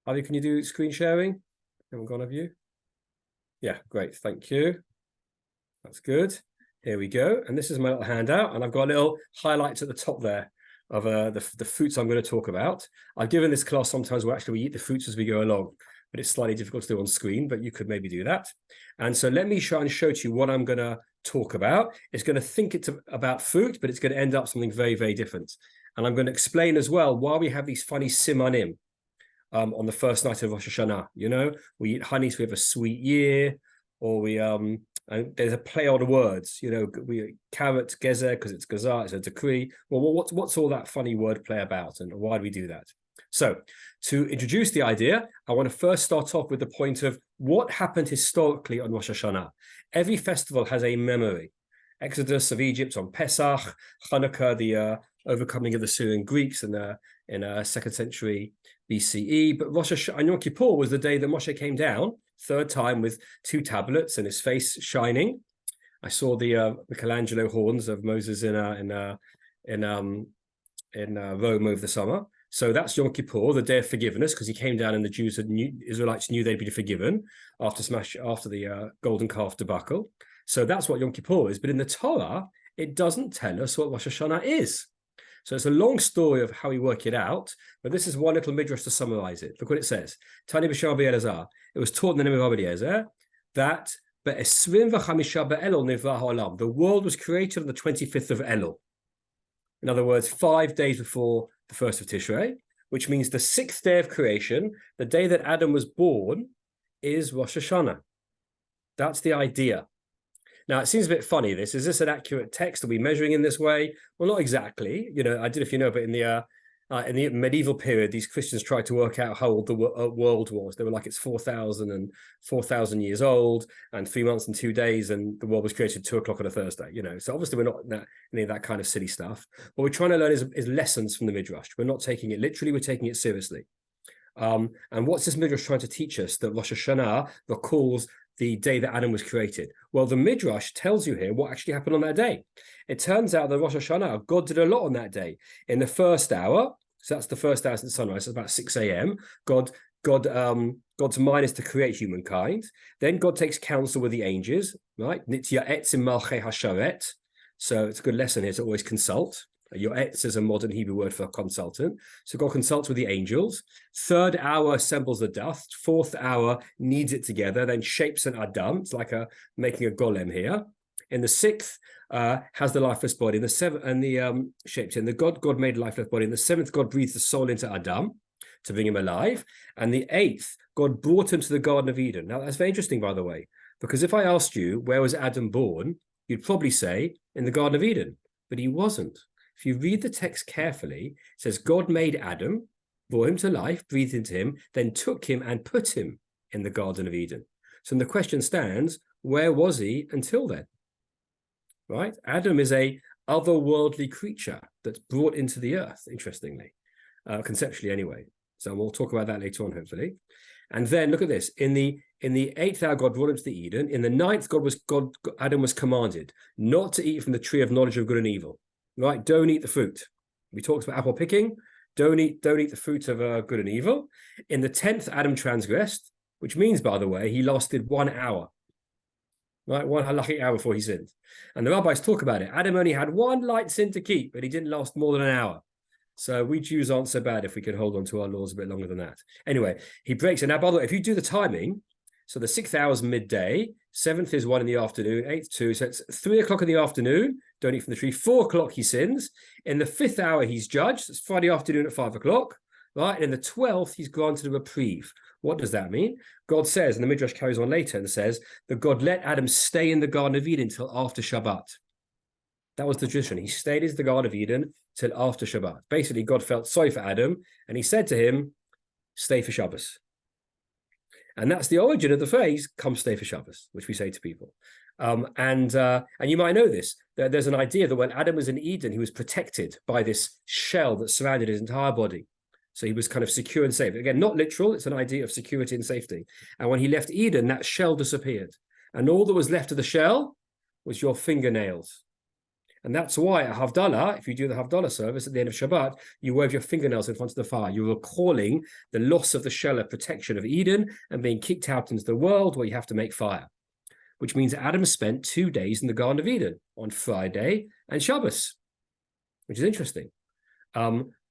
Avi, can you do screen sharing? Haven't gone, have you? Yeah, great. Thank you. That's good. Here we go. And this is my little handout. And I've got little highlights at the top there of the fruits I'm going to talk about. I've given this class sometimes where actually we eat the fruits as we go along, but it's slightly difficult to do on screen, but you could maybe do that. And so let me try and show to you what I'm going to talk about. It's going to think it's about fruit, but it's going to end up something very, very different. And I'm going to explain as well why we have these funny simanim on the first night of Rosh Hashanah. You know, we eat honey, so we have a sweet year, or we and there's a play on words, you know, we carrot gezer because it's gazar, it's a decree. Well, what's all that funny word play about, and why do we do that? So to introduce the idea, I want to first start off with the point of what happened historically on Rosh Hashanah. Every festival has a memory. Exodus of Egypt on Pesach, Hanukkah, the overcoming of the Syrian Greeks in 2nd century BCE. But Rosh Hashanah and Yom Kippur was the day that Moshe came down, third time, with 2 tablets and his face shining. I saw the Michelangelo horns of Moses in Rome over the summer. So that's Yom Kippur, the day of forgiveness, because he came down and the Israelites knew they'd be forgiven after the golden calf debacle. So that's what Yom Kippur is. But in the Torah, it doesn't tell us what Rosh Hashanah is. So it's a long story of how we work it out, but this is one little midrash to summarize it. Look what it says. Tani b'shem Rabbi Elazar. It was taught in the name of Rabbi Elazar that the world was created on the 25th of Elul. In other words, 5 days before the 1st of Tishrei, which means the 6th day of creation, the day that Adam was born, is Rosh Hashanah. That's the idea. Now, it seems a bit funny, this. Is this an accurate text? Are we measuring in this way? Well, not exactly. You know, I did, if you know, but in the medieval period, these Christians tried to work out how old the world was. They were like, it's 4,000 years old, and 3 months and 2 days, and the world was created at 2 o'clock on a Thursday, you know. So obviously we're not any of that kind of silly stuff. What we're trying to learn is lessons from the Midrash. We're not taking it literally, we're taking it seriously. And what's this Midrash trying to teach us? That Rosh Hashanah recalls the day that Adam was created. Well, the Midrash tells you here what actually happened on that day. It turns out that Rosh Hashanah, God did a lot on that day. In the first hour, so that's the first hour since sunrise, so it's about 6 a.m., God's mind is to create humankind. Then God takes counsel with the angels, right? Nitya etzim malchei hasharet. So it's a good lesson here to always consult. Your etz is a modern Hebrew word for consultant. So God consults with the angels. 3rd hour assembles the dust. 4th hour kneads it together, then shapes an Adam. It's like making a golem here. In the 6th, has the lifeless body. In the 7th, and the shaped in the God made a lifeless body. In the 7th, God breathed the soul into Adam to bring him alive. And the 8th, God brought him to the Garden of Eden. Now, that's very interesting, by the way, because if I asked you, where was Adam born? You'd probably say, in the Garden of Eden. But he wasn't. If you read the text carefully, it says God made Adam, brought him to life, breathed into him, then took him and put him in the Garden of Eden. So the question stands, where was he until then? Right? Adam is a otherworldly creature that's brought into the earth, interestingly, conceptually anyway. So we'll talk about that later on, hopefully. And then look at this. In the 8th hour, God brought him to the Eden. In the 9th, Adam was commanded not to eat from the tree of knowledge of good and evil. Right, don't eat the fruit. We talked about apple picking. Don't eat the fruit of good and evil. In the 10th, Adam transgressed, which means, by the way, he lasted 1 hour. Right, 1 halachic hour before he sinned. And the rabbis talk about it. Adam only had 1 light sin to keep, but he didn't last more than an hour. So we Jews aren't so bad if we could hold on to our laws a bit longer than that. Anyway, he breaks it. Now, by the way, if you do the timing, so the 6th hour is midday, 7th is 1 in the afternoon, 8th 2, so it's 3 o'clock in the afternoon, don't eat from the tree. 4 o'clock he sins. In the 5th hour he's judged, it's Friday afternoon at 5 o'clock, right? And in the 12th he's granted a reprieve. What does that mean? God says, and the Midrash carries on later and says, that God let Adam stay in the Garden of Eden until after Shabbat. That was the tradition. He stayed in the Garden of Eden till after Shabbat. Basically, God felt sorry for Adam, and he said to him, stay for Shabbos. And that's the origin of the phrase, come stay for Shabbos, which we say to people. And you might know this. There's an idea that when Adam was in Eden, he was protected by this shell that surrounded his entire body. So he was kind of secure and safe. Again, not literal. It's an idea of security and safety. And when he left Eden, that shell disappeared. And all that was left of the shell was your fingernails. And that's why at Havdalah, if you do the Havdalah service at the end of Shabbat, you wave your fingernails in front of the fire. You're recalling the loss of the Shelah protection of Eden and being kicked out into the world where you have to make fire, which means Adam spent 2 days in the Garden of Eden on Friday and Shabbos, which is interesting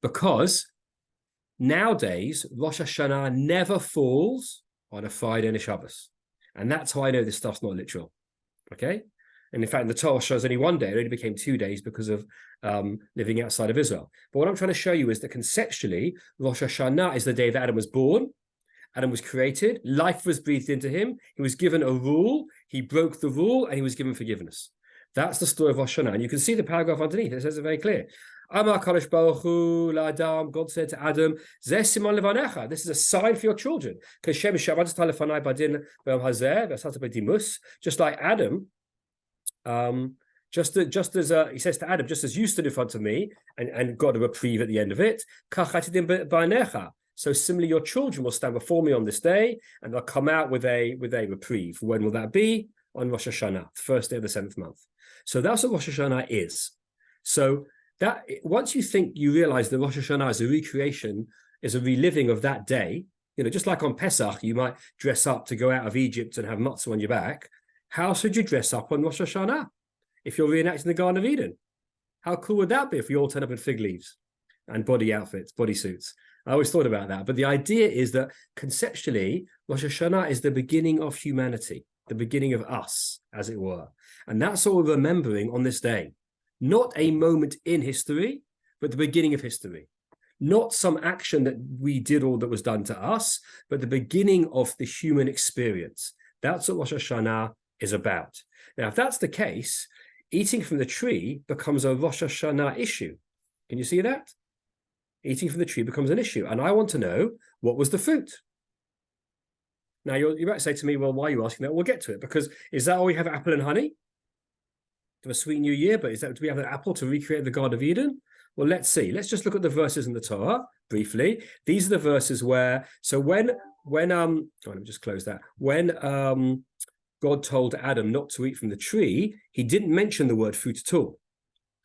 because nowadays Rosh Hashanah never falls on a Friday and a Shabbos. And that's how I know this stuff's not literal, okay? And in fact, the Torah shows only 1 day. It only became 2 days because of living outside of Israel. But what I'm trying to show you is that conceptually, Rosh Hashanah is the day that Adam was born. Adam was created. Life was breathed into him. He was given a rule. He broke the rule, and he was given forgiveness. That's the story of Rosh Hashanah. And you can see the paragraph underneath. It says it very clear. Amar Kadosh Baruch Hu la'Adam. God said to Adam, Zeh siman levanecha. This is a sign for your children. Just like Adam, just as he says to Adam, just as you stood in front of me and got a reprieve at the end of it, so similarly your children will stand before me on this day and they'll come out with a reprieve. When will that be? On Rosh Hashanah, the first day of the 7th month. So that's what Rosh Hashanah is. So that once you realize that Rosh Hashanah is a recreation, is a reliving of that day, just like on Pesach, you might dress up to go out of Egypt and have matzah on your back. How should you dress up on Rosh Hashanah if you're reenacting the Garden of Eden? How cool would that be if we all turn up in fig leaves and body outfits, body suits? I always thought about that. But the idea is that conceptually, Rosh Hashanah is the beginning of humanity, the beginning of us, as it were. And that's what we're remembering on this day. Not a moment in history, but the beginning of history. Not some action that we did or that was done to us, but the beginning of the human experience. That's what Rosh Hashanah is about. Now, if that's the case, eating from the tree becomes a Rosh Hashanah issue. Can you see that? Eating from the tree becomes an issue. And I want to know, what was the fruit? Now, you might say to me, well, why are you asking that? We'll get to it, because is that all we have, apple and honey? To a sweet new year, but do we have an apple to recreate the Garden of Eden? Well, let's see. Let's just look at the verses in the Torah briefly. These are the verses where, let me just close that. When God told Adam not to eat from the tree, he didn't mention the word fruit at all.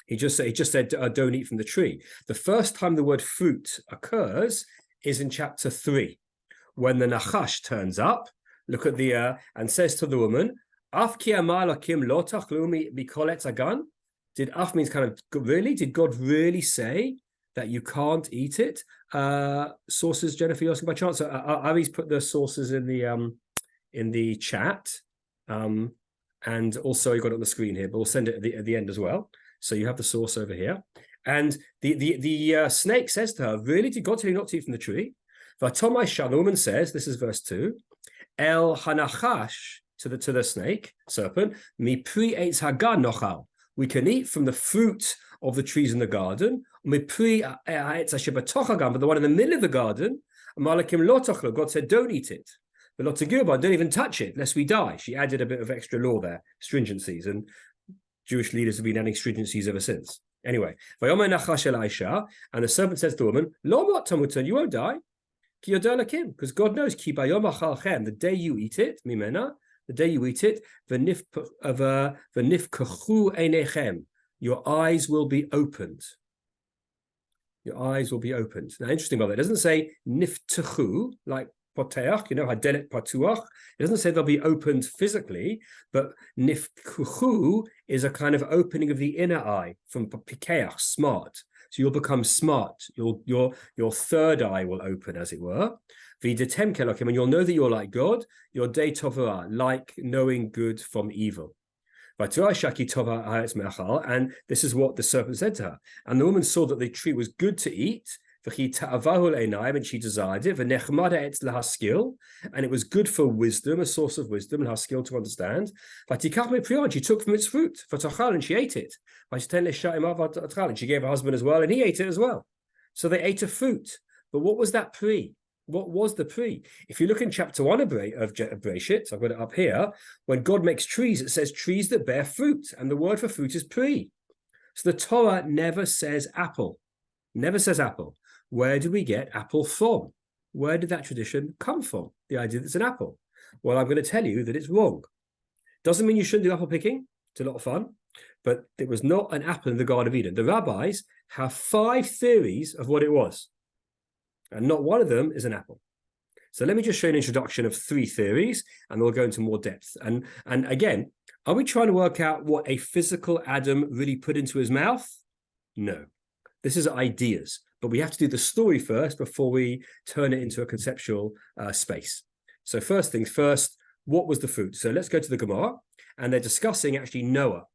He just said, don't eat from the tree. The first time the word fruit occurs is in chapter 3, when the Nachash turns up, look at and says to the woman, Af ki amar lakim lo tachlu mikol etz hagan? Did af means kind of, really? Did God really say that you can't eat it? Sources, Jennifer, you're asking by chance. So Ari's put the sources in the chat. And also you got it on the screen here, but we'll send it at the end as well. So you have the source over here. And the snake says to her, really, did God tell you not to eat from the tree? The woman says, this is verse 2, El hanachash, to the snake, serpent, mi pri eitz hagan nochal. We can eat from the fruit of the trees in the garden, mi pri eitz asher b'toch hagan, but the one in the middle of the garden, malakim lo tochlo, God said, don't eat it. But not to Gilbert, don't even touch it, lest we die. She added a bit of extra law there, stringencies, and Jewish leaders have been adding stringencies ever since. Anyway, and the serpent says to the woman, Lo mot tamutan, you won't die, because God knows, the day you eat it, mimena, the day you eat it, your eyes will be opened. Your eyes will be opened. Now, interesting about that, it doesn't say niftechu, like poteach, hadelet patuach. It doesn't say they'll be opened physically, but nifkuchu is a kind of opening of the inner eye, from pikeach, smart. So you'll become smart. Your third eye will open, as it were. V'detem kelokim, and you'll know that you're like God. Your day tovah, like knowing good from evil. And this is what the serpent said to her. And the woman saw that the tree was good to eat, and she desired it, and it was good for wisdom, a source of wisdom, and her skill to understand. And she took from its fruit, and she ate it. And she gave her husband as well, and he ate it as well. So they ate a fruit. But what was that pre? What was the pre? If you look in chapter 1 of Bereshit, I've got it up here, when God makes trees, it says trees that bear fruit, and the word for fruit is pre. So the Torah never says apple. Never says apple. Where do we get apple from? Where did that tradition come from? The idea that it's an apple. Well, I'm going to tell you that it's wrong. Doesn't mean you shouldn't do apple picking. It's a lot of fun. But it was not an apple in the Garden of Eden. The rabbis have 5 theories of what it was, and not one of them is an apple. So let me just show you an introduction of 3 theories, and we'll go into more depth. And again, are we trying to work out what a physical Adam really put into his mouth? No. This is ideas, but we have to do the story first before we turn it into a conceptual space. So first things first, what was the fruit? So let's go to the Gemara, and they're discussing actually Noah.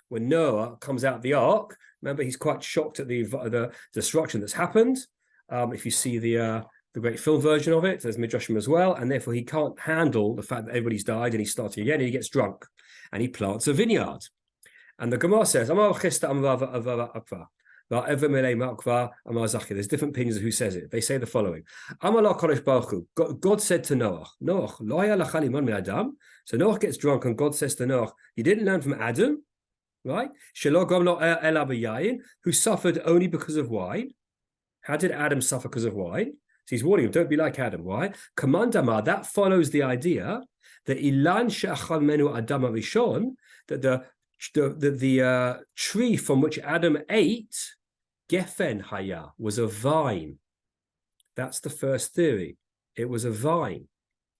When Noah comes out of the ark, remember he's quite shocked at the destruction that's happened. If you see the great film version of it, there's Midrashim as well, and therefore he can't handle the fact that everybody's died and he's starting again, and he gets drunk, and he plants a vineyard. And the Gemara says, there's different opinions of who says it. They say the following. God said to Noah, so Noah gets drunk, and God says to Noah, you didn't learn from Adam, right? Who suffered only because of wine. How did Adam suffer because of wine? So he's warning him, don't be like Adam. Why? Kamandama, that follows the idea that Ilan she'achal menu Adam Rishon, that the tree from which Adam ate, Gefen Haya, was a vine. That's the first theory. It was a vine.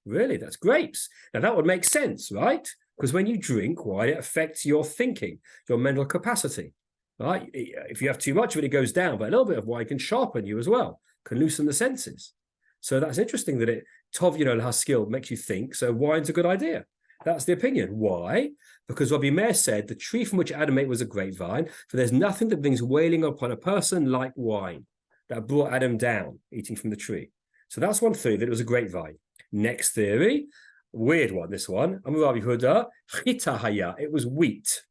Really? That's grapes. Now that would make sense, right? Because when you drink wine, it affects your thinking, your mental capacity. Right? If you have too much of it, it goes down, but a little bit of wine can sharpen you as well, can loosen the senses. So that's interesting that Tov, has skill, makes you think. So wine's a good idea. That's the opinion. Why? Because Rabbi Meir said the tree from which Adam ate was a grapevine, for there's nothing that brings wailing upon a person like wine that brought Adam down, eating from the tree. So that's one theory, that it was a grapevine. Next theory, weird one, this one. Amar Rabbi Huda, Chita Haya, it was wheat.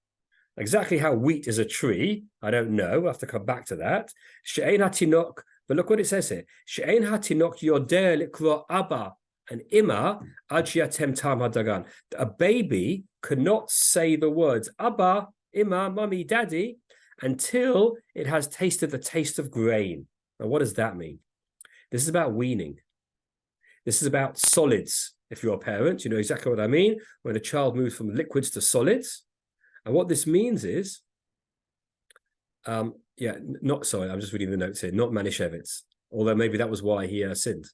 Exactly how wheat is a tree, I don't know. We'll have to come back to that. She'ein hatinok, but look what it says here. She'ein hatinok yoder likro abba and ima ad sheyatem tam hadagan. A baby cannot say the words abba, ima, mummy, daddy, until it has tasted the taste of grain. Now, what does that mean? This is about weaning. This is about solids. If you're a parent, you know exactly what I mean. When a child moves from liquids to solids. And what this means is, I'm just reading the notes here, not Manischewitz, although maybe that was why he sinned,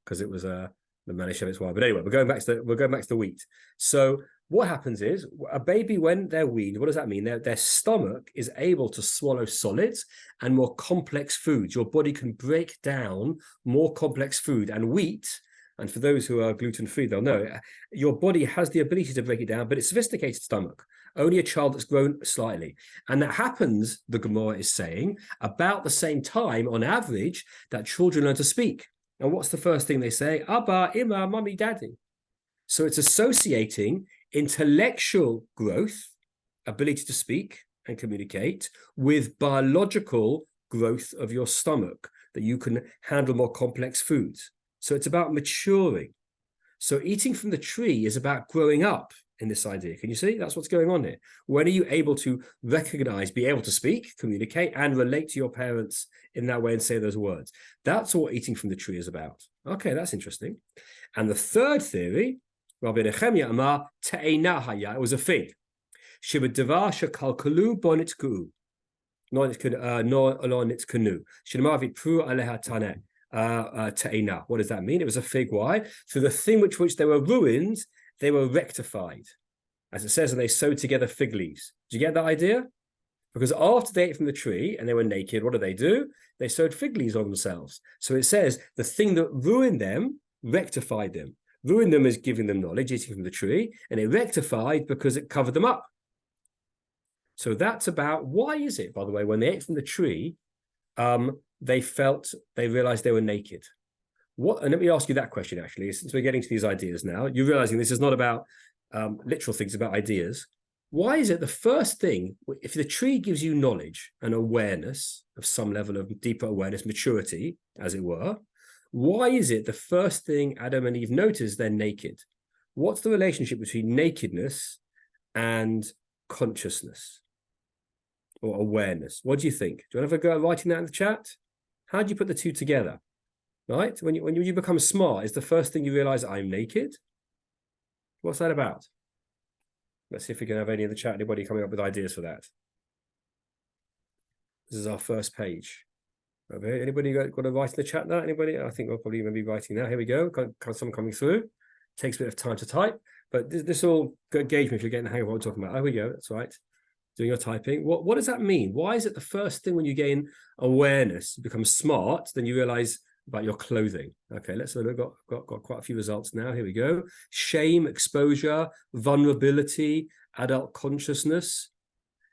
because it was the Manischewitz wine. But anyway, we're going back to the wheat. So what happens is, a baby, when they're weaned, what does that mean? Their stomach is able to swallow solids and more complex foods. Your body can break down more complex food, and wheat, and for those who are gluten-free, they'll know, your body has the ability to break it down, but it's a sophisticated stomach. Only a child that's grown slightly. And that happens, the Gemara is saying, about the same time, on average, that children learn to speak. And what's the first thing they say? Abba, Ima, Mummy, Daddy. So it's associating intellectual growth, ability to speak and communicate, with biological growth of your stomach, that you can handle more complex foods. So it's about maturing. So eating from the tree is about growing up in this idea. Can you see? That's what's going on here. When are you able to recognize, be able to speak, communicate, and relate to your parents in that way and say those words? That's what eating from the tree is about. Okay, that's interesting. And the third theory, Rabbi Nechemia Amar Te'ena Haya, it was a fig. Shibadavar Shakalkalu Bonitku. No Nitkanu. Shinamavi Pru Aleha Tane. Te'ena. What does that mean? It was a fig. Why? So the thing which they were ruined, they were rectified. As it says, and they sewed together fig leaves. Do you get that idea? Because after they ate from the tree and they were naked, what do? They sewed fig leaves on themselves. So it says the thing that ruined them rectified them. Ruined them is giving them knowledge, eating from the tree, and it rectified because it covered them up. So that's about, why is it, by the way, when they ate from the tree, they realized they were naked? What? And let me ask you that question, actually, since we're getting to these ideas now. You're realizing this is not about literal things, about ideas. Why is it the first thing, if the tree gives you knowledge and awareness of some level of deeper awareness, maturity, as it were, why is it the first thing Adam and Eve notice they're naked? What's the relationship between nakedness and consciousness or awareness? What do you think? Do you want to have a go at writing that in the chat? How do you put the two together? Right? When you become smart, is the first thing you realize I'm naked? What's that about? Let's see if we can have any in the chat. Anybody coming up with ideas for that? This is our first page. Okay. Anybody got to write in the chat now? Anybody? I think we'll probably be writing now. Here we go. Got someone coming through. Takes a bit of time to type, but this will gauge me if you're getting the hang of what I'm talking about. There we go. That's right. Doing your typing. What does that mean? Why is it the first thing when you gain awareness, you become smart, then you realize about your clothing? Okay, let's look. Got quite a few results now. Here we go. Shame, exposure, vulnerability, adult consciousness.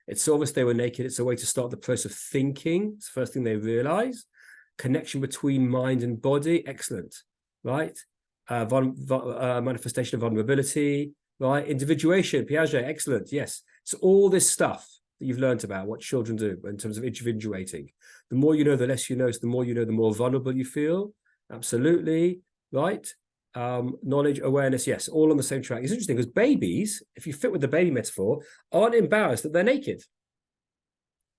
It's obvious they were naked. It's a way to start the process of thinking. It's the first thing they realize. Connection between mind and body. Excellent. Right? Manifestation of vulnerability. Right? Individuation. Piaget. Excellent. Yes. So all this stuff that you've learned about what children do in terms of individuating. The more you know, the less you know. So the more you know, the more vulnerable you feel. Absolutely. Right? Knowledge, awareness, yes, all on the same track. It's interesting because babies, if you fit with the baby metaphor, aren't embarrassed that they're naked.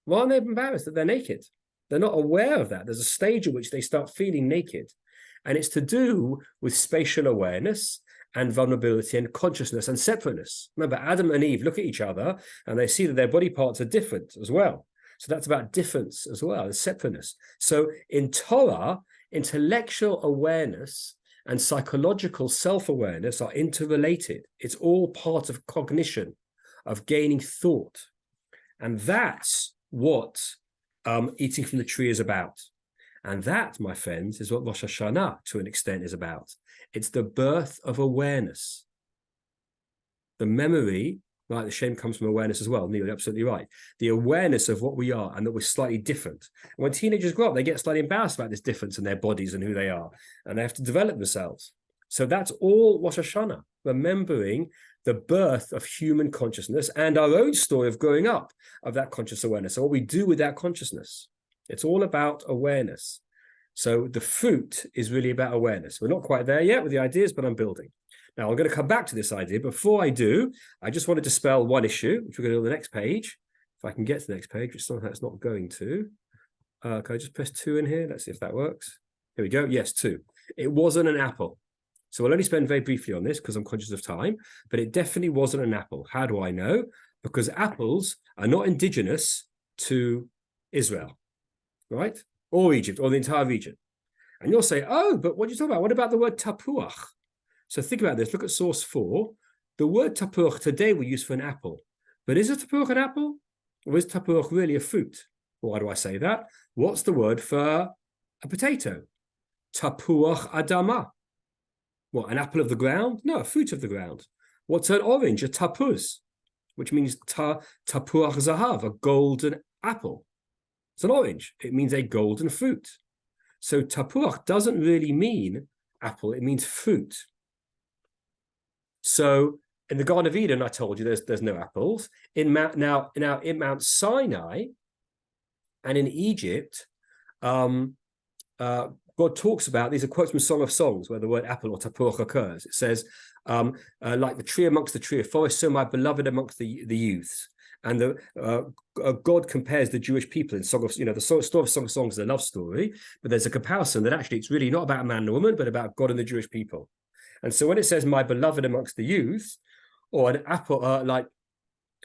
Why aren't they embarrassed that they're naked? They're not aware of that. There's a stage at which they start feeling naked. And it's to do with spatial awareness and vulnerability and consciousness and separateness. Remember, Adam and Eve look at each other and they see that their body parts are different as well. So that's about difference as well, and separateness. So in Torah, intellectual awareness and psychological self-awareness are interrelated. It's all part of cognition, of gaining thought. And that's what eating from the tree is about. And that, my friends, is what Rosh Hashanah, to an extent, is about. It's the birth of awareness. The memory, right, the shame comes from awareness as well. Neil, you're absolutely right. The awareness of what we are and that we're slightly different. And when teenagers grow up, they get slightly embarrassed about this difference in their bodies and who they are. And they have to develop themselves. So that's all Rosh Hashanah, remembering the birth of human consciousness and our own story of growing up of that conscious awareness. So what we do with that consciousness. It's all about awareness. So the fruit is really about awareness. We're not quite there yet with the ideas, but I'm building. Now, I'm going to come back to this idea. Before I do, I just want to dispel one issue, which we're going to do on the next page. If I can get to the next page, which somehow it's not going to. Can I just press 2 in here? Let's see if that works. Here we go. Yes, 2. It wasn't an apple. So we'll only spend very briefly on this because I'm conscious of time, but it definitely wasn't an apple. How do I know? Because apples are not indigenous to Israel, right? Or Egypt, or the entire region. And you'll say, oh, but what are you talking about? What about the word tapuach? So think about this. Look at source 4. The word tapuach today we use for an apple. But is a tapuach an apple? Or is tapuach really a fruit? Why do I say that? What's the word for a potato? Tapuach adama. What, an apple of the ground? No, a fruit of the ground. What's an orange? A tapuz, which means tapuach zahav, a golden apple. It's an orange. It means a golden fruit. So tapuach doesn't really mean apple. It means fruit. So in the Garden of Eden, I told you there's no apples. In Mount Sinai and in Egypt, God talks about, these are quotes from Song of Songs where the word apple or tapuach occurs. It says, like the tree amongst the tree of forest, so my beloved amongst the youths. And God compares the Jewish people in Song of, the story of Song of Songs is a love story, but there's a comparison that actually it's really not about a man and a woman, but about God and the Jewish people. And so when it says my beloved amongst the youth, or an apple, like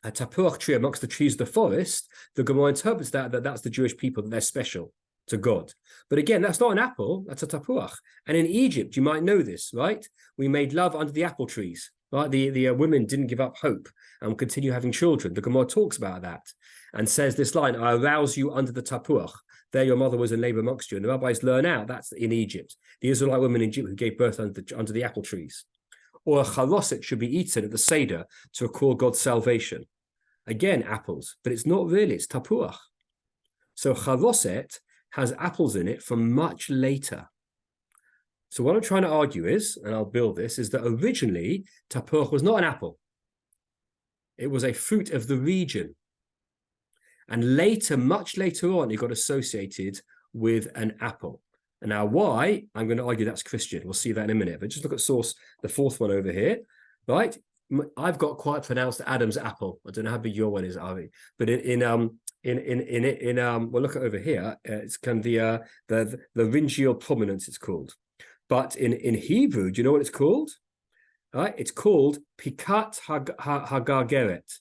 a tapuach tree amongst the trees of the forest, the Gemara interprets that's the Jewish people, that they're special to God. But again, that's not an apple, that's a tapuach. And in Egypt, you might know this, right? We made love under the apple trees, right? The women didn't give up hope and continue having children. The Gemara talks about that and says this line, I arouse you under the tapuach. There your mother was in labor amongst you. And the rabbis learn out that's in Egypt. The Israelite women in Egypt who gave birth under the apple trees. Or a charoset should be eaten at the Seder to recall God's salvation. Again, apples, but it's not really, it's tapuach. So charoset has apples in it from much later. So what I'm trying to argue is, and I'll build this, is that originally tapuach was not an apple. It was a fruit of the region. And later, much later on, it got associated with an apple. And now why? I'm going to argue that's Christian. We'll see that in a minute. But just look at source, the 4th one over here, right? I've got quite pronounced Adam's apple. I don't know how big your one is, Ari. But well, look at over here. It's kind of the laryngeal prominence, it's called. But in Hebrew, do you know what it's called? right? It's called Pikat Hagargeret,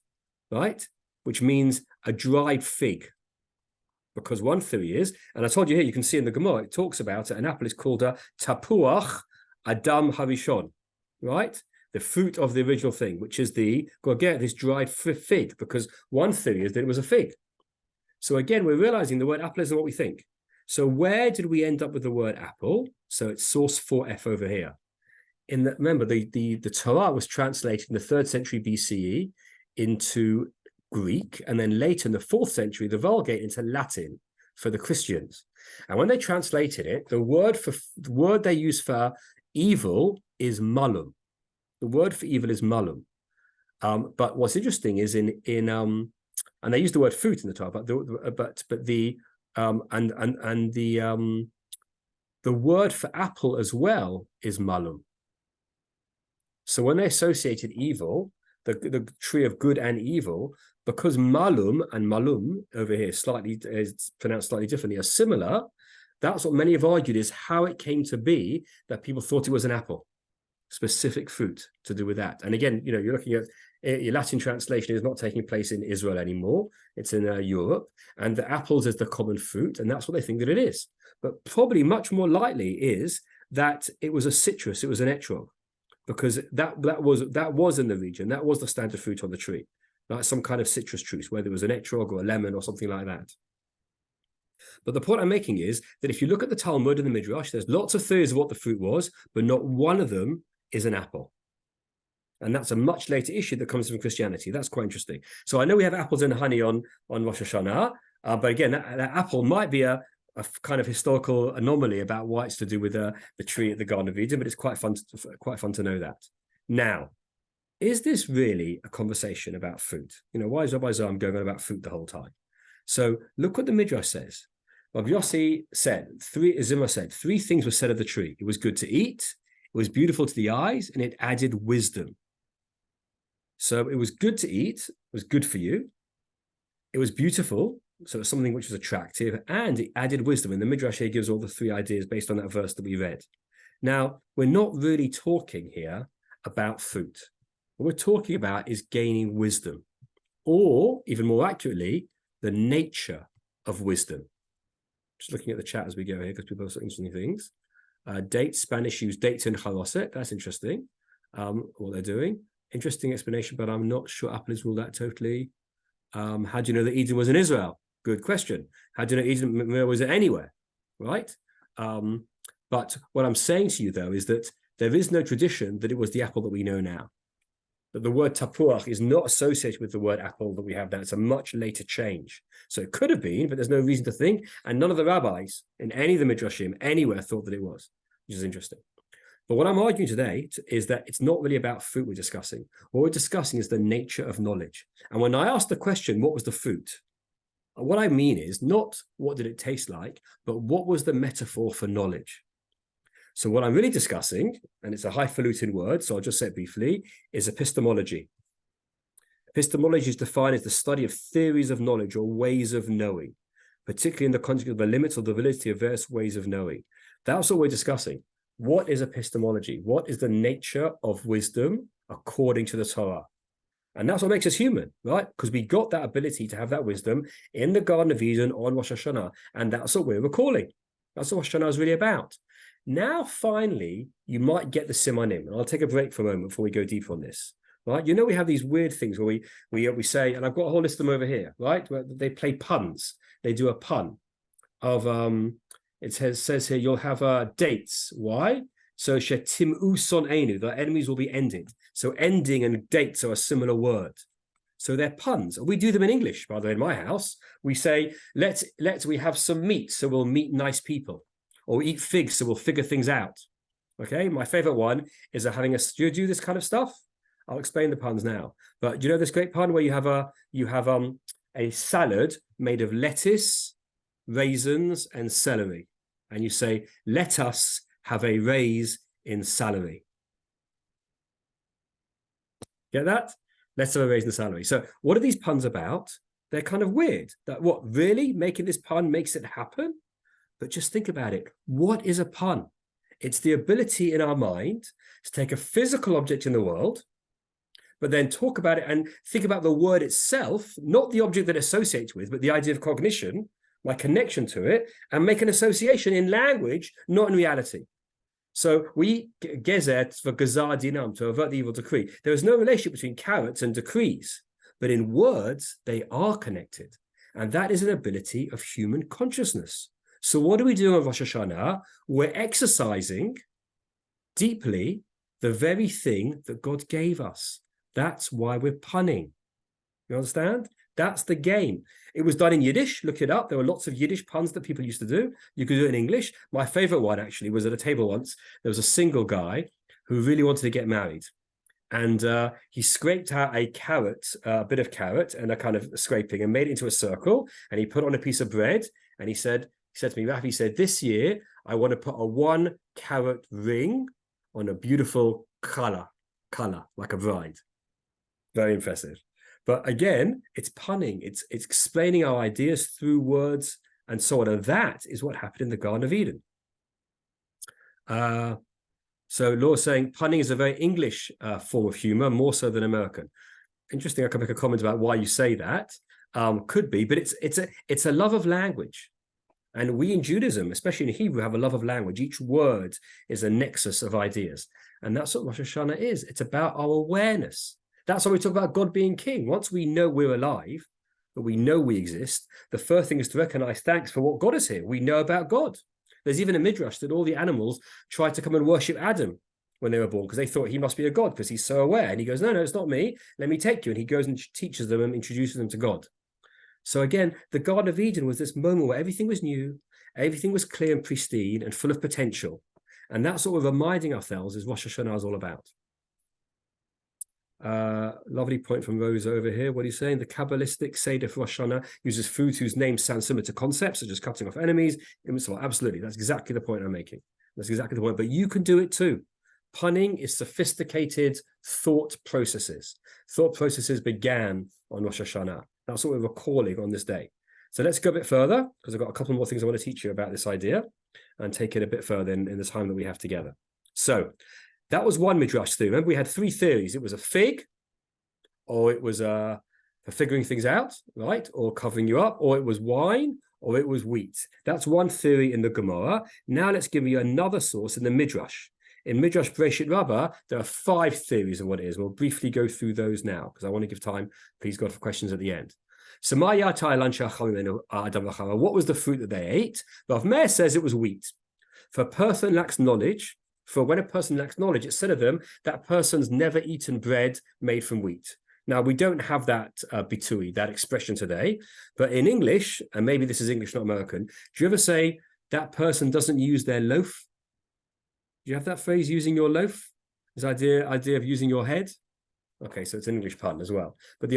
right? Which means a dried fig. Because one theory is, and I told you here, you can see in the Gemara, it talks about it, an apple is called a Tapuach Adam Harishon, right? The fruit of the original thing, which is the Gorgeret, this dried fig, because one theory is that it was a fig. So again, we're realizing the word apple isn't what we think. So where did we end up with the word apple? So it's source 4F over here. Remember, the Torah was translated in the 3rd century BCE into Greek, and then later in the 4th century, the Vulgate into Latin for the Christians. And when they translated it, the word they use for evil is malum. The word for evil is malum. But what's interesting is and they use the word fruit in the Torah, the word for apple as well is malum. So when they associated evil, the tree of good and evil, because malum and malum over here is pronounced slightly differently, are similar, that's what many have argued is how it came to be that people thought it was an apple, specific fruit to do with that. And again, you're looking at your Latin translation is not taking place in Israel anymore. It's in Europe, and the apples is the common fruit, and that's what they think that it is. But probably much more likely is that it was a citrus, it was an etrog, because that was in the region, that was the standard fruit on the tree, like some kind of citrus juice, whether it was an etrog or a lemon or something like that. But the point I'm making is that if you look at the Talmud and the Midrash, there's lots of theories of what the fruit was, but not one of them is an apple. And that's a much later issue that comes from Christianity. That's quite interesting. So I know we have apples and honey on Rosh Hashanah, but again, that apple might be a kind of historical anomaly about why it's to do with the tree at the Garden of Eden, but it's quite fun to know that. Now, is this really a conversation about fruit? Why is Rabbi Zarum going on about fruit the whole time? So look what the Midrash says. Rabbi Yossi said, three things were said of the tree. It was good to eat, it was beautiful to the eyes, and it added wisdom. So it was good to eat, it was good for you. It was beautiful, so it was something which was attractive, and it added wisdom. And the Midrash here gives all the 3 ideas based on that verse that we read. Now, we're not really talking here about fruit. What we're talking about is gaining wisdom, or even more accurately, the nature of wisdom. Just looking at the chat as we go here, because people have some interesting things. Spanish use dates in charoset. That's interesting, what they're doing. Interesting explanation, but I'm not sure Apple has ruled that totally. How do you know that Eden was in Israel? Good question. How do you know Eden was anywhere? Right? But what I'm saying to you, though, is that there is no tradition that it was the apple that we know now. That the word tapuach is not associated with the word apple that we have now. It's a much later change. So it could have been, but there's no reason to think. And none of the rabbis in any of the midrashim anywhere thought that it was, which is interesting. But what I'm arguing today is that it's not really about fruit we're discussing. What we're discussing is the nature of knowledge. And when I ask the question, what was the fruit? What I mean is not what did it taste like, but what was the metaphor for knowledge? So what I'm really discussing, and it's a highfalutin word, so I'll just say it briefly, is epistemology. Epistemology is defined as the study of theories of knowledge or ways of knowing, particularly in the context of the limits or the validity of various ways of knowing. That's what we're discussing. What is epistemology? What is the nature of wisdom according to the Torah? And that's what makes us human, right? Because we got that ability to have that wisdom in the Garden of Eden on Rosh Hashanah, and that's what we're recalling. That's what Rosh Hashanah is really about. Now, finally, you might get the simanim, and I'll take a break for a moment before we go deeper on this, right? We have these weird things where we say, and I've got a whole list of them over here, right? Where they play puns. They do a pun of, it says here, you'll have dates. Why? So shetim'u son'enu, the enemies will be ended. So ending and dates are a similar word. So they're puns. We do them in English, by the way, in my house. We say, we have some meat, so we'll meet nice people. Or eat figs, so we'll figure things out. Okay, my favorite one is do you do this kind of stuff? I'll explain the puns now. But do you know this great pun where you have a salad made of lettuce, raisins, and celery, and you say, "Let us have a raise in salary." Get that? Let's have a raise in salary. So, what are these puns about? They're kind of weird. That what really making this pun makes it happen? But just think about it. What is a pun? It's the ability in our mind to take a physical object in the world, but then talk about it and think about the word itself, not the object that it associates with, but the idea of cognition, my connection to it, and make an association in language, not in reality. So we gezet for gazar dinam, to avert the evil decree. There is no relationship between carrots and decrees, but in words, they are connected. And that is an ability of human consciousness. So what do we do on Rosh Hashanah? We're exercising deeply the very thing that God gave us. That's why we're punning. You understand? That's the game. It was done in Yiddish. Look it up. There were lots of Yiddish puns that people used to do. You could do it in English. My favorite one, actually, was at a table once. There was a single guy who really wanted to get married. And he scraped out a carrot, a bit of carrot and a kind of scraping, and made it into a circle. And he put on a piece of bread. And he said to me, Rafi, he said, this year, I want to put a 1 carat ring on a beautiful kala, like a bride. Very impressive. But again, it's punning. It's explaining our ideas through words and so on. And that is what happened in the Garden of Eden. So Laura's saying punning is a very English form of humor, more so than American. Interesting. I can make a comment about why you say that. Could be, but it's a love of language. And we in Judaism, especially in Hebrew, have a love of language. Each word is a nexus of ideas. And that's what Rosh Hashanah is. It's about our awareness. That's why we talk about God being king. Once we know we're alive, that we know we exist, the first thing is to recognize thanks for what got us here. We know about God. There's even a midrash that all the animals tried to come and worship Adam when they were born because they thought he must be a god because he's so aware. And he goes, no, it's not me. Let me take you. And he goes and teaches them and introduces them to God. So again, the Garden of Eden was this moment where everything was new, everything was clear and pristine and full of potential. And that's what we're reminding ourselves is Rosh Hashanah is all about. Lovely point from Rose over here. What are you saying? The Kabbalistic Seder for Rosh Hashanah uses foods whose names sound similar to concepts, such as cutting off enemies. Absolutely. That's exactly the point I'm making. That's exactly the point. But you can do it too. Punning is sophisticated thought processes. Thought processes began on Rosh Hashanah. That's what we're recalling on this day. So let's go a bit further, because I've got a couple more things I want to teach you about this idea and take it a bit further in the time that we have together. So that was one midrash theory. Remember, we had 3 theories. It was a fig, or it was for figuring things out, right? Or covering you up, or it was wine, or it was wheat. That's one theory in the Gemara. Now let's give you another source in the midrash. In Midrash Breshit Rabbah, there are 5 theories of what it is. We'll briefly go through those now, because I want to give time, please God, for questions at the end. So, what was the fruit that they ate? Rav Meir says it was wheat. For a person lacks knowledge, for when a person lacks knowledge, it said of them, that person's never eaten bread made from wheat. Now, we don't have that bitui, that expression today, but in English, and maybe this is English, not American, do you ever say that person doesn't use their loaf? Do you have that phrase, using your loaf? This idea of using your head? Okay, so it's an English pun as well. But